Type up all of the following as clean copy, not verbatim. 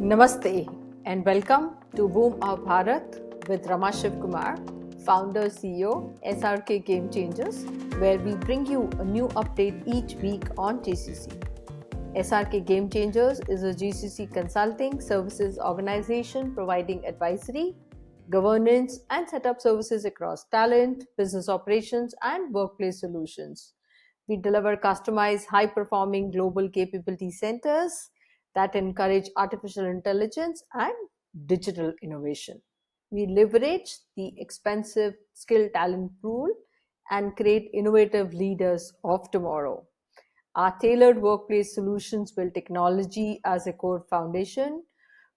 Namaste and welcome to Bhoom of Bharat with Rama Shiv Kumar, founder CEO SRK Game Changers, where we bring you a new update each week on GCC. SRK Game Changers is a GCC consulting services organization providing advisory, governance, and setup services across talent, business operations, and workplace solutions. We deliver customized, high performing global capability centers that encourage artificial intelligence and digital innovation. We leverage the expensive skill talent pool and create innovative leaders of tomorrow. Our tailored workplace solutions build technology as a core foundation.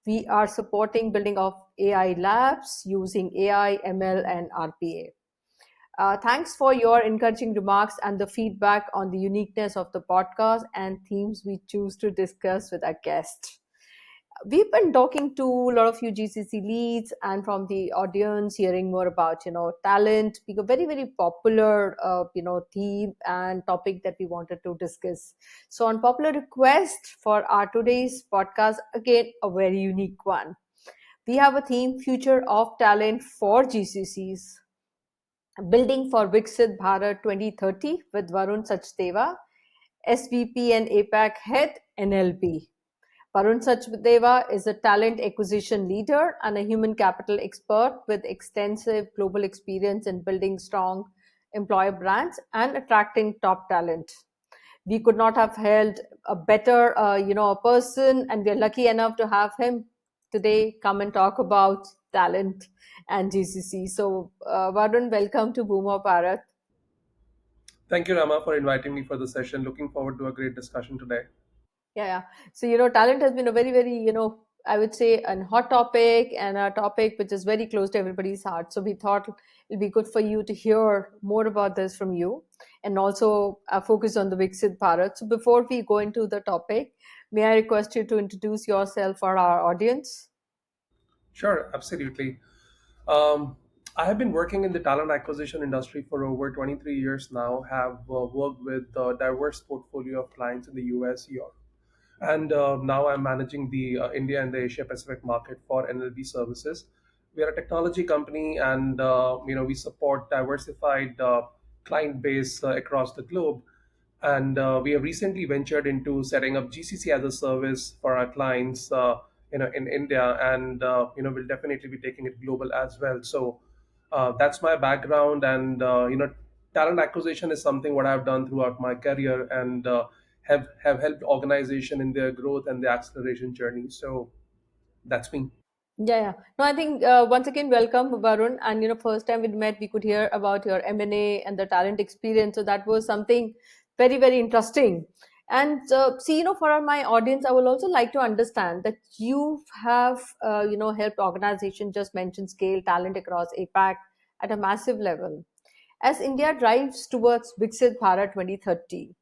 We are supporting building of AI labs using AI, ML, and RPA. Thanks for your encouraging remarks and the feedback on the uniqueness of the podcast and themes we choose to discuss with our guests. We've been talking to a lot of you GCC leads and from the audience, hearing more about talent, being a very popular theme and topic that we wanted to discuss. So, on popular request for our today's podcast, again a very unique one. We have a theme: Future of Talent for GCCs. Building for Viksit Bharat 2030 with Varun Sachdeva, SVP and APAC Head, NLB. Varun Sachdeva is a talent acquisition leader and a human capital expert with extensive global experience in building strong employer brands and attracting top talent. We could not have held a better, person, and we're lucky enough to have him today come and talk about talent and GCC. So, Varun, welcome to Bhoom of Bharat. Thank you, Rama, for inviting me for the session. Looking forward to a great discussion today. Yeah. So, talent has been a very, I would say, an hot topic and a topic which is very close to everybody's heart. So, we thought it'll be good for you to hear more about this from you and also focus on the Viksit Bharat. So, before we go into the topic, may I request you to introduce yourself for our audience? Sure, absolutely. Um, I have been working in the talent acquisition industry for over 23 years now, have worked with a diverse portfolio of clients in the US, Europe, and now I'm managing the India and the Asia Pacific market for NLB Services. We are a technology company, and we support diversified client base across the globe. And we have recently ventured into setting up GCC as a service for our clients, in India, and we'll definitely be taking it global as well. So that's my background, and talent acquisition is something what I've done throughout my career, and have helped organization in their growth and their acceleration journey. So that's me. Yeah. No, I think once again, welcome, Varun. And first time we met, we could hear about your M&A and the talent experience. So that was something very interesting. And see, for my audience, I would also like to understand that you have, helped organization just mentioned scale talent across APAC at a massive level. As India drives towards Viksit Bharat 2030,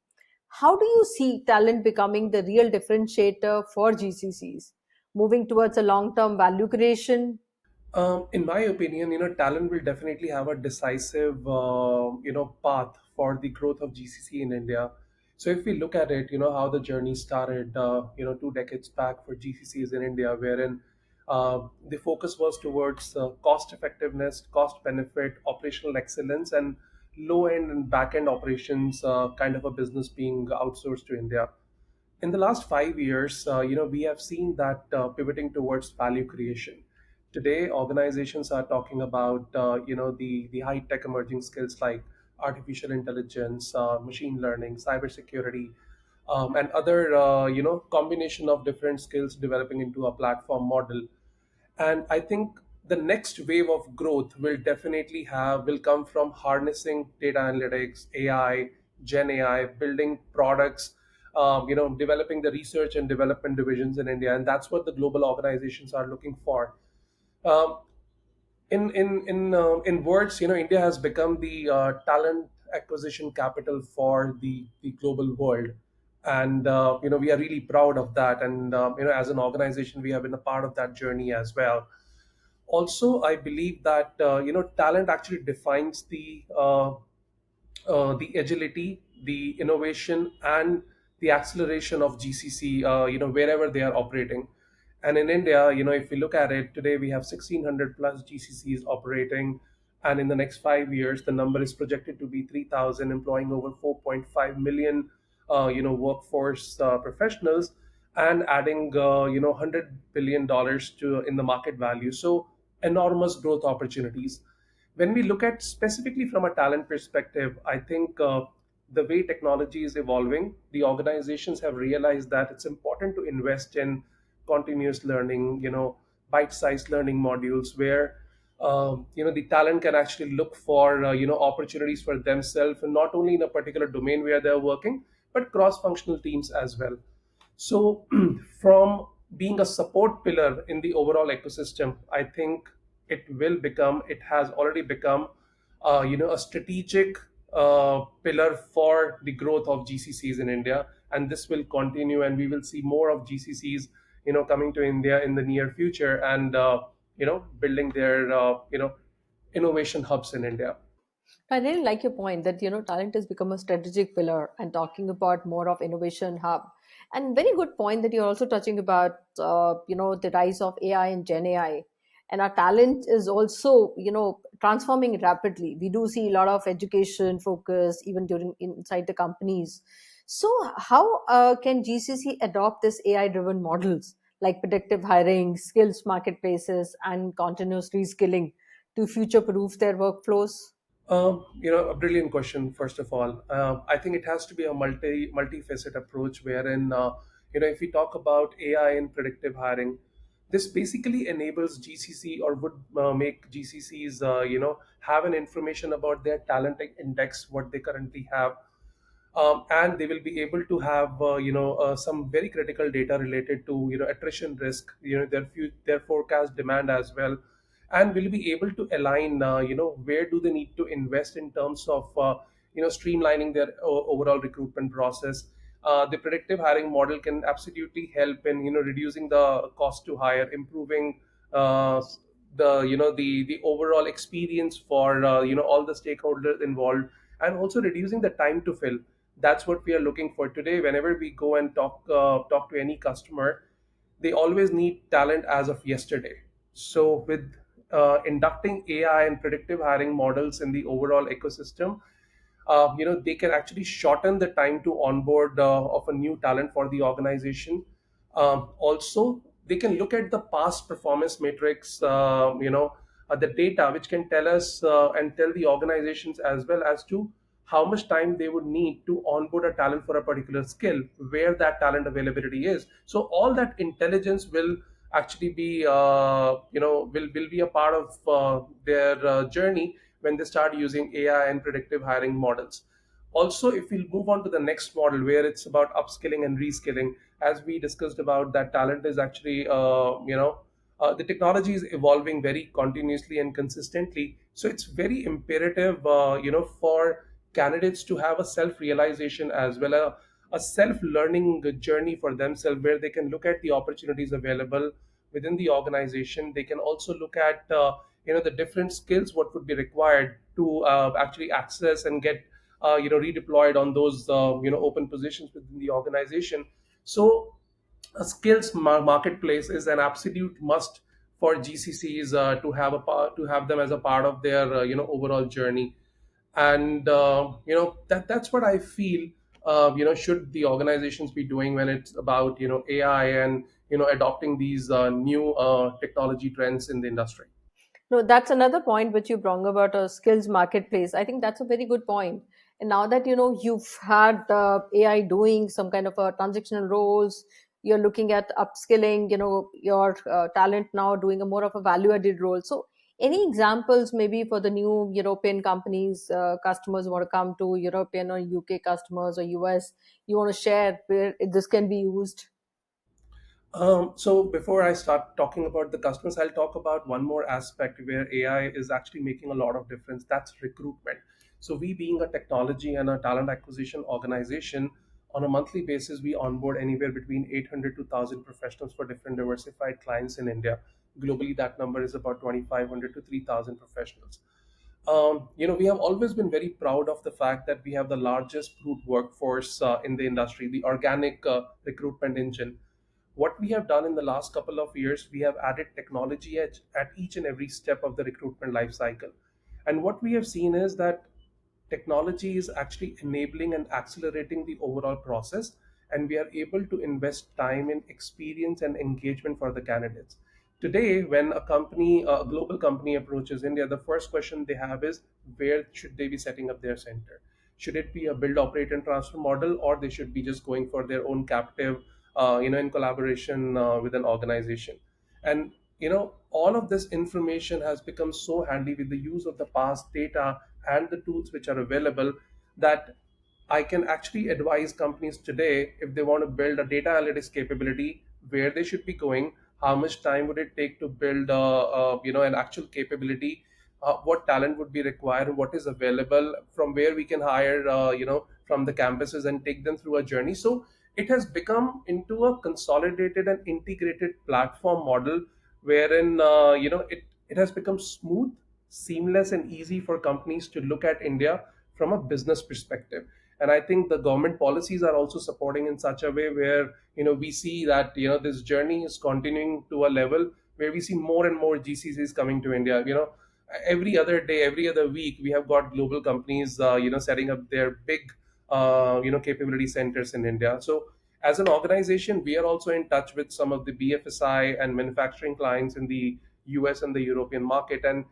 how do you see talent becoming the real differentiator for GCCs, moving towards a long-term value creation? In my opinion, talent will definitely have a decisive, path for the growth of GCC in India. So if we look at it, how the journey started, 2 decades back for GCCs in India, wherein the focus was towards cost effectiveness, cost benefit, operational excellence, and low end and back end operations, kind of a business being outsourced to India. In the last 5 years, we have seen that pivoting towards value creation. Today, organizations are talking about the high tech emerging skills like artificial intelligence, machine learning, cybersecurity, and other combination of different skills developing into a platform model. And I think the next wave of growth will come from harnessing data analytics, AI, Gen AI, building products, developing the research and development divisions in India, and that's what the global organizations are looking for. um, in words, India has become the talent acquisition capital for the global world, and we are really proud of that. And as an organization, we have been a part of that journey as well. Also, I believe that talent actually defines the agility, the innovation, and the acceleration of GCC, wherever they are operating. And in India, if we look at it today, we have 1,600 plus GCCs operating, and in the next 5 years, the number is projected to be 3,000, employing over 4.5 million, workforce professionals, and adding, $100 billion to in the market value. So enormous growth opportunities. When we look at specifically from a talent perspective, I think the way technology is evolving, the organizations have realized that it's important to invest in continuous learning, bite-sized learning modules where the talent can actually look for opportunities for themselves, and not only in a particular domain where they're working, but cross-functional teams as well. So, from being a support pillar in the overall ecosystem, I think it has already become, a strategic pillar for the growth of GCCs in India, and this will continue, and we will see more of GCCs, coming to India in the near future, and building their, innovation hubs in India. I really like your point that talent has become a strategic pillar, and talking about more of innovation hub. And very good point that you're also touching about the rise of AI and Gen AI, and our talent is also transforming rapidly. We do see a lot of education focus even during inside the companies. So how can GCC adopt this AI driven models like predictive hiring, skills marketplaces, and continuous reskilling to future proof their workflows? A brilliant question. First of all, I think it has to be a multifaceted approach, wherein if we talk about AI and predictive hiring, this basically enables GCC, or would make GCCs, have an information about their talent index, what they currently have, and they will be able to have some very critical data related to attrition risk, their forecast demand as well, and will be able to align where do they need to invest in terms of streamlining their overall recruitment process. The predictive hiring model can absolutely help in reducing the cost to hire, improving uh, the overall experience for all the stakeholders involved, and also reducing the time to fill. That's what we are looking for today. Whenever we go and talk to any customer, they always need talent as of yesterday. So with inducting AI and predictive hiring models in the overall ecosystem, they can actually shorten the time to onboard of a new talent for the organization. Also, they can look at the past performance metrics, the data, which can tell us and tell the organizations as well as to how much time they would need to onboard a talent for a particular skill, where that talent availability is. So all that intelligence will actually be, will be a part of their journey when they start using AI and predictive hiring models. Also, if we move on to the next model, where it's about upskilling and reskilling, as we discussed about, that talent is actually, the technology is evolving very continuously and consistently. So it's very imperative, for candidates to have a self realization as well, a self learning journey for themselves, where they can look at the opportunities available within the organization. They can also look at the different skills what would be required to actually access and get redeployed on those open positions within the organization. So a skills marketplace is an absolute must for GCCs to have them as a part of their overall journey. And that's what I feel should the organizations be doing when it's about AI and adopting these new technology trends in the industry. No, that's another point which you brought about a skills marketplace. I think that's a very good point. And now that you've had AI doing some kind of a transactional roles, you're looking at upskilling, your talent now doing a more of a value-added role. So, any examples maybe for the new European companies, customers who want to come to European or UK customers or US, you want to share where this can be used? So before I start talking about the customers, I'll talk about one more aspect where AI is actually making a lot of difference. That's recruitment. So we, being a technology and a talent acquisition organization, on a monthly basis, we onboard anywhere between 800 to 1,000 professionals for different diversified clients in India. Globally, that number is about 2,500 to 3,000 professionals. We have always been very proud of the fact that we have the largest brute workforce in the industry, the organic recruitment engine. what we have done in the last couple of years, we have added technology at each and every step of the recruitment life cycle. And what we have seen is that technology is actually enabling and accelerating the overall process, and we are able to invest time in experience and engagement for the candidates. Today, when a global company approaches India, the first question they have is, where should they be setting up their center? Should it be a build, operate, and transfer model, or they should be just going for their own captive, in collaboration with an organization? And all of this information has become so handy with the use of the past data and the tools which are available, that I can actually advise companies today, if they want to build a data analytics capability, where they should be going, how much time would it take to build an actual capability, what talent would be required, and what is available, from where we can hire from the campuses and take them through a journey. So it has become into a consolidated and integrated platform model, wherein it has become smooth, seamless, and easy for companies to look at India from a business perspective. And I think the government policies are also supporting in such a way where we see that this journey is continuing to a level where we see more and more GCCs coming to India. Every other day, every other week, we have got global companies setting up their big capability centers in India. So as an organization, we are also in touch with some of the BFSI and manufacturing clients in the US and the European market. And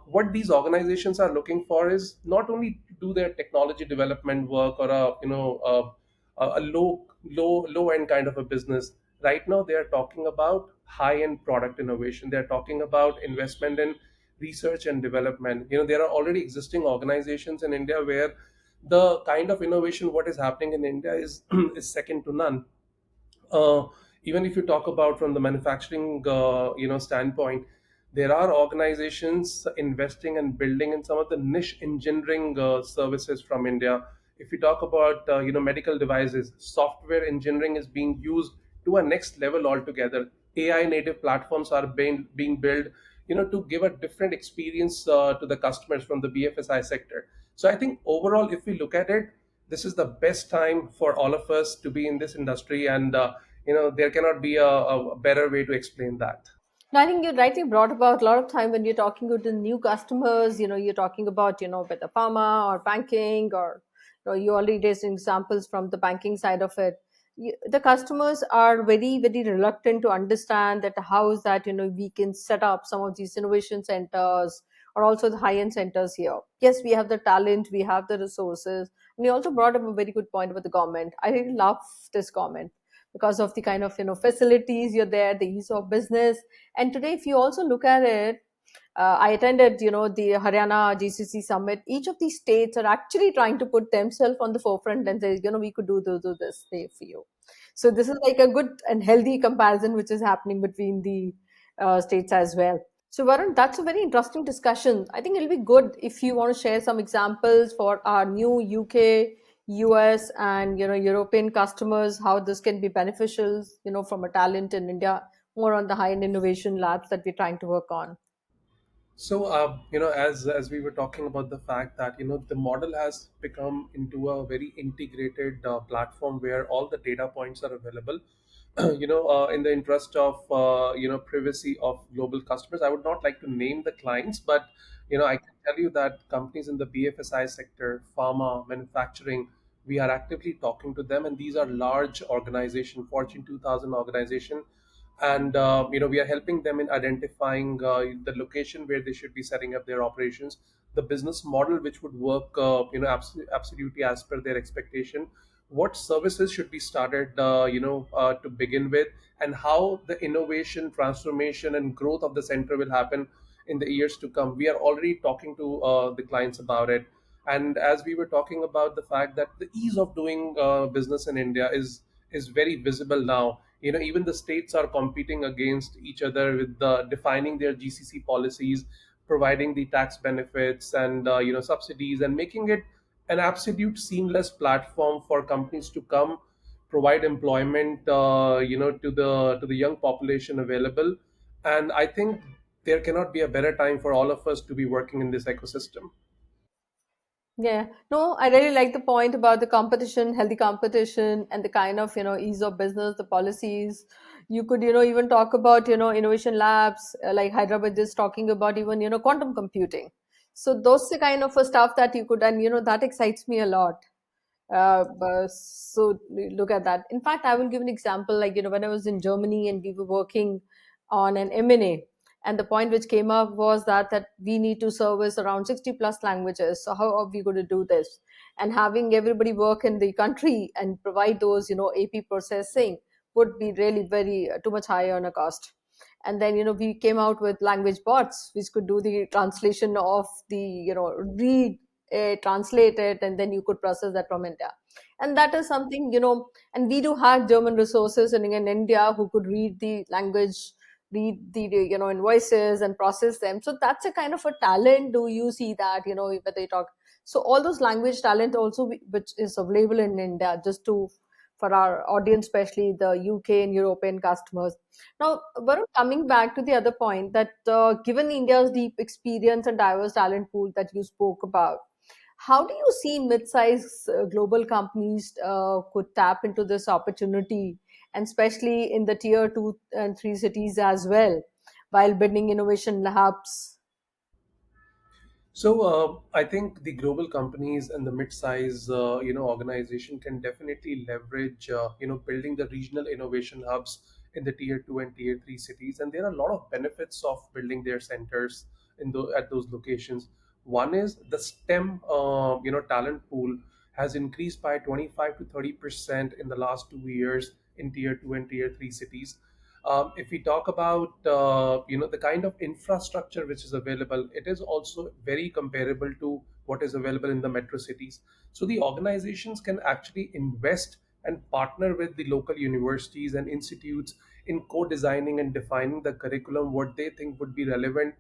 what these organizations are looking for is not only to do their technology development work, or a low end kind of a business. Right now, they are talking about high end product innovation. They are talking about investment in research and development. There are already existing organizations in India where the kind of innovation what is happening in India is is second to none. uh, Even if you talk about from the manufacturing standpoint, there are organizations investing and building in some of the niche engineering services from India. If you talk about medical devices, software engineering is being used to a next level altogether. AI native platforms are being built to give a different experience to the customers from the BFSI sector. So I think overall, if we look at it, this is the best time for all of us to be in this industry, and there cannot be a better way to explain that. No, I think you rightly brought about a lot of time when you're talking to the new customers, you're talking about, whether pharma or banking, or, you already raised examples from the banking side of it. The customers are very, very reluctant to understand that how is that, we can set up some of these innovation centers or also the high-end centers here. Yes, we have the talent, we have the resources. And you also brought up a very good point about the government. I really love this comment because of the kind of, facilities you're there, the ease of business. And today, if you also look at it, I attended, the Haryana GCC summit. Each of these states are actually trying to put themselves on the forefront and say, we could do this thing for you. So this is like a good and healthy comparison which is happening between the states as well. So Varun, that's a very interesting discussion. I think it'll be good if you want to share some examples for our new UK, US, and European customers, how this can be beneficial, from a talent in India, more on the high-end innovation labs that we're trying to work on. So, as we were talking about the fact that the model has become into a very integrated platform where all the data points are available. In the interest of privacy of global customers, I would not like to name the clients, but I can tell you that companies in the BFSI sector, pharma, manufacturing, we are actively talking to them, and these are large organization, Fortune 2000 organization. And we are helping them in identifying the location where they should be setting up their operations, the business model which would work absolutely as per their expectation, what services should be started to begin with, and how the innovation, transformation, and growth of the center will happen in the years to come. We are already talking to the clients about it. And as we were talking about the fact that the ease of doing business in India is very visible now. Even the states are competing against each other with defining their GCC policies, providing the tax benefits and subsidies, and making it an absolute seamless platform for companies to come provide employment to the young population available. And I think there cannot be a better time for all of us to be working in this ecosystem. Yeah, no, I really like the point about the competition, healthy competition, and the kind of, ease of business, the policies. You could, even talk about, innovation labs, like Hyderabad is talking about even, quantum computing. So those the kind of stuff that you could, and, that excites me a lot. So look at that. In fact, I will give an example. Like, when I was in Germany and we were working on an M&A, and the point which came up was that we need to service around 60 plus languages. So how are we going to do this? And having everybody work in the country and provide those, AP processing would be really very too much higher on a cost. And then, we came out with language bots which could do the translation of the, read, translate it, and then you could process that from India. And that is something, and we do have German resources in India who could read the language, read the, invoices and process them. So that's a kind of a talent. Do you see that, whether they talk? So all those language talent also, which is available in India, just to, for our audience, especially the UK and European customers. Now, Varun, coming back to the other point, that given India's deep experience and diverse talent pool that you spoke about, how do you see mid-sized global companies could tap into this opportunity, and especially in the tier two and three cities as well, while building innovation hubs? So I think the global companies and the mid-size, organization can definitely leverage, building the regional innovation hubs in the tier two and tier three cities. And there are a lot of benefits of building their centers at those locations. One is the STEM, talent pool has increased by 25 to 30% in the last 2 years in tier two and tier three cities. If we talk about the kind of infrastructure which is available, it is also very comparable to what is available in the metro cities. So the organizations can actually invest and partner with the local universities and institutes in co-designing and defining the curriculum what they think would be relevant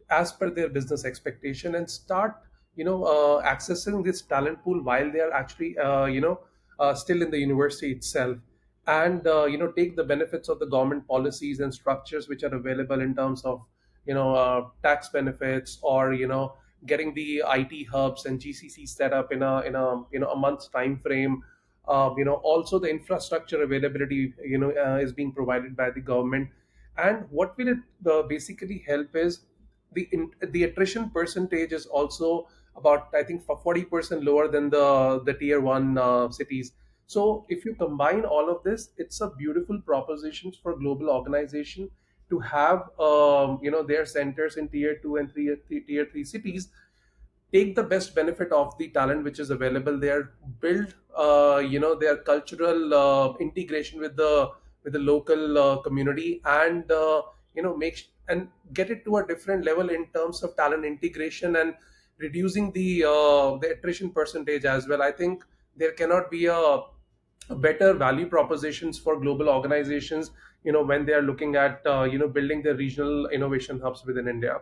as per their business expectation, and start accessing this talent pool while they are actually still in the university itself, and take the benefits of the government policies and structures which are available in terms of tax benefits, or getting the IT hubs and GCC set up in a month's time frame. Also the infrastructure availability is being provided by the government. And what will it basically help is the attrition percentage is also about, I think, for 40% lower than the tier one cities. So if you combine all of this, it's a beautiful proposition for global organization to have their centers in tier two and tier three cities, take the best benefit of the talent which is available there, build their cultural integration with the local community, and and get it to a different level in terms of talent integration, and reducing the attrition percentage as well. I think there cannot be a better value propositions for global organizations when they are looking at building their regional innovation hubs within India.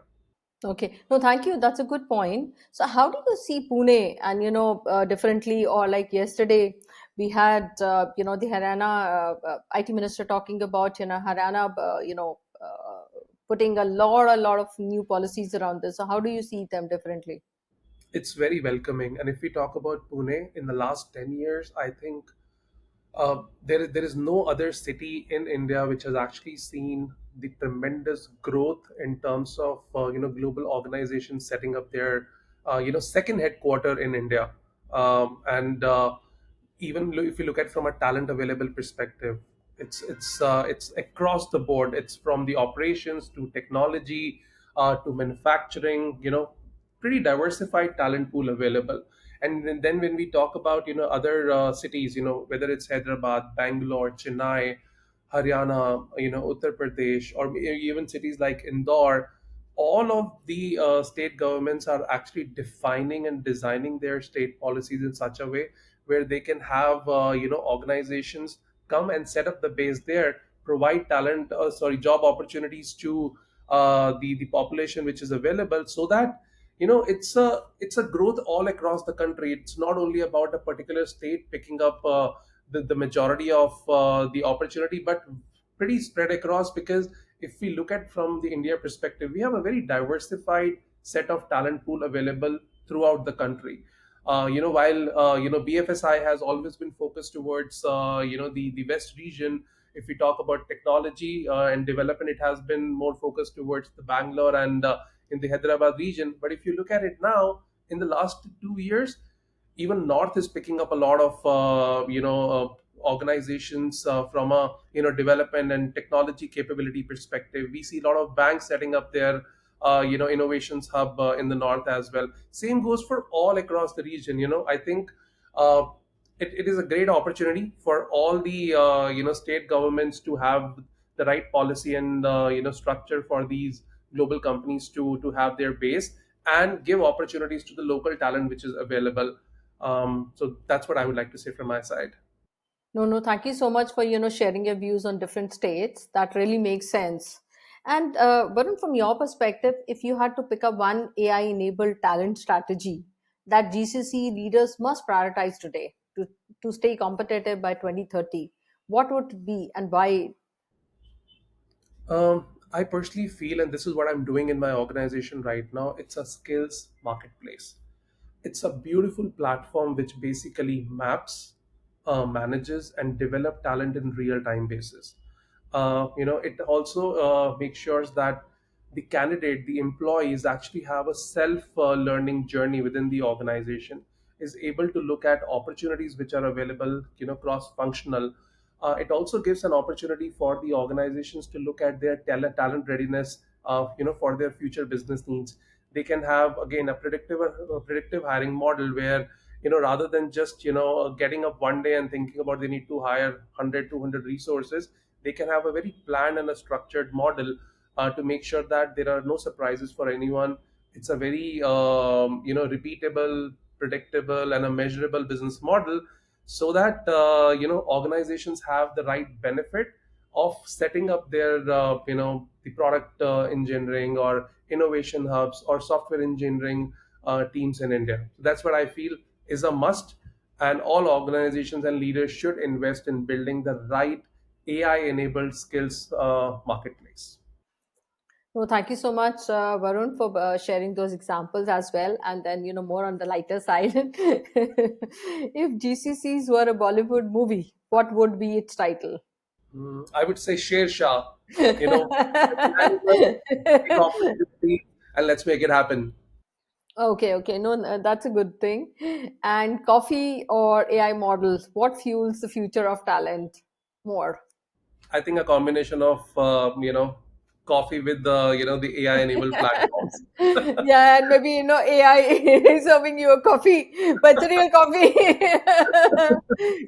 Okay. No, thank you. That's a good point. So, how do you see Pune and, differently, or like yesterday, we had, the Haryana IT minister talking about, Haryana, putting a lot of new policies around this. So, how do you see them differently? It's very welcoming. And if we talk about Pune in the last 10 years, I think there is no other city in India which has actually seen the tremendous growth in terms of global organizations setting up their second headquarter in India. And even if you look at from a talent available perspective, it's across the board. It's from the operations to technology to manufacturing. Pretty diversified talent pool available. And then when we talk about other cities, whether it's Hyderabad, Bangalore, Chennai, Haryana, Uttar Pradesh, or even cities like Indore, all of the state governments are actually defining and designing their state policies in such a way where they can have organizations come and set up the base there, provide job opportunities to the population which is available, so that it's a growth all across the country. It's not only about a particular state picking up the majority of the opportunity, but pretty spread across, because if we look at from the India perspective, we have a very diversified set of talent pool available throughout the country. While BFSI has always been focused towards the West region. If we talk about technology and development, it has been more focused towards the Bangalore and in the Hyderabad region. But if you look at it now, in the last 2 years, even North is picking up a lot of organizations from a development and technology capability perspective. We see a lot of banks setting up their innovations hub in the North as well. Same goes for all across the region. I think uh, it is a great opportunity for all the state governments to have the right policy and structure for these global companies to have their base and give opportunities to the local talent which is available. So that's what I would like to say from my side. No, no, thank you so much for sharing your views on different states. That really makes sense. And Varun, from your perspective, if you had to pick up one AI-enabled talent strategy that GCC leaders must prioritize today to stay competitive by 2030, what would it be and why? I personally feel, and this is what I'm doing in my organization right now, it's a skills marketplace. It's a beautiful platform which basically maps, manages, and develop talent in real time basis. It also makes sure that the candidate, the employees actually have a self learning journey within the organization, is able to look at opportunities which are available, cross functional. It also gives an opportunity for the organizations to look at their talent readiness, for their future business needs. They can have again a predictive hiring model where, rather than just getting up one day and thinking about they need to hire 100 200 resources, they can have a very planned and a structured model to make sure that there are no surprises for anyone. It's a very repeatable, predictable, and a measurable business model, so that organizations have the right benefit of setting up their the product engineering or innovation hubs or software engineering teams in India. That's what I feel is a must, and all organizations and leaders should invest in building the right AI enabled skills marketplace. No, thank you so much, Varun, for sharing those examples as well. And then, more on the lighter side. If GCCs were a Bollywood movie, what would be its title? I would say Sher Shah. Let's land with big opportunity and let's make it happen. Okay, okay. No, that's a good thing. And coffee or AI models, what fuels the future of talent more? I think a combination of coffee with the AI enabled platforms. Yeah, and maybe AI serving you a coffee, but it's a real coffee.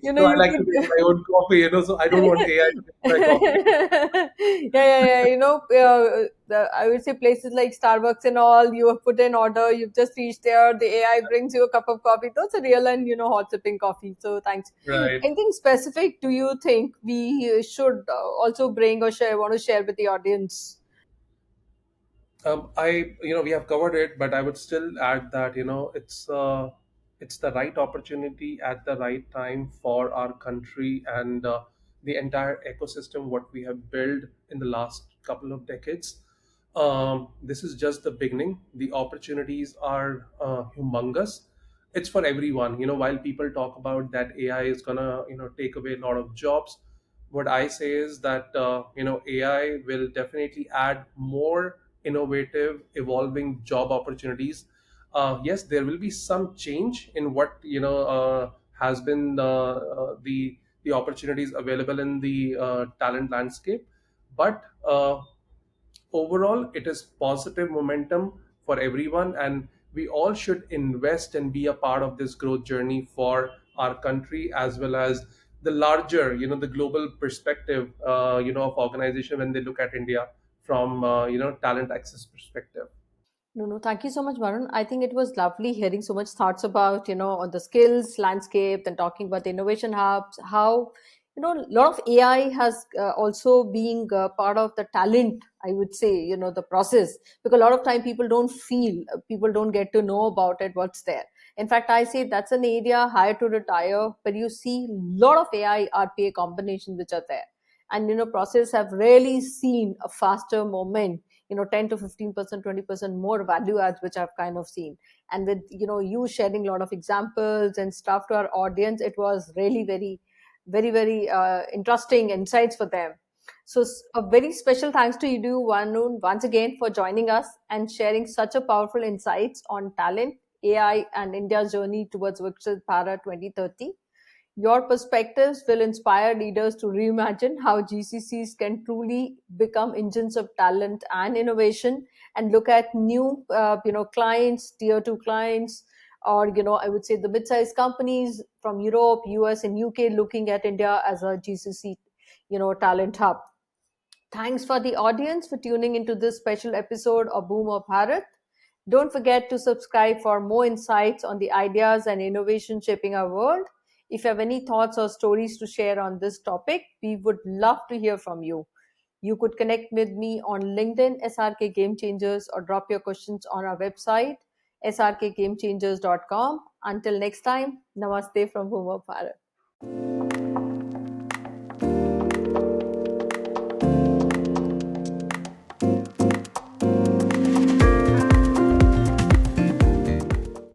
So I You like to make could. my own coffee, so I don't want AI to make my coffee. Yeah. I would say places like Starbucks and all, you have put an order, you've just reached there, the AI brings you a cup of coffee. That's a real and hot sipping coffee. So thanks. Right. Anything specific do you think we should also bring or share, want to share with the audience? We have covered it, but I would still add that it's the right opportunity at the right time for our country and the entire ecosystem what we have built in the last couple of decades. This is just the beginning. The opportunities are humongous. It's for everyone. While people talk about that AI is gonna take away a lot of jobs, what I say is that AI will definitely add more innovative, evolving job opportunities. Yes, there will be some change in what has been the opportunities available in the talent landscape, but overall, it is positive momentum for everyone, and we all should invest and be a part of this growth journey for our country as well as the larger, the global perspective, of organization when they look at India from talent access perspective. No, no, thank you so much, Varun. I think it was lovely hearing so much thoughts about, on the skills landscape and talking about the innovation hubs, how, a lot of AI has also being part of the talent, I would say, the process, because a lot of time people don't get to know about it, what's there. In fact, I say that's an area hire to retire, but you see a lot of AI RPA combinations which are there. And, process have really seen a faster moment 10 to 15%, 20% more value adds, which I've kind of seen. And with you sharing a lot of examples and stuff to our audience, it was really very interesting insights for them. So a very special thanks to you, Varun, once again for joining us and sharing such a powerful insights on talent, AI, and India's journey towards Viksit Bharat 2030. Your perspectives will inspire leaders to reimagine how GCCs can truly become engines of talent and innovation, and look at new, clients, tier two clients, or I would say the mid-sized companies from Europe, US, and UK looking at India as a GCC, talent hub. Thanks for the audience for tuning into this special episode of Boom of Bharat. Don't forget to subscribe for more insights on the ideas and innovation shaping our world. If you have any thoughts or stories to share on this topic, we would love to hear from you. You could connect with me on LinkedIn, SRK Game Changers, or drop your questions on our website, srkgamechangers.com. Until next time, namaste from Bhoom of Bharat.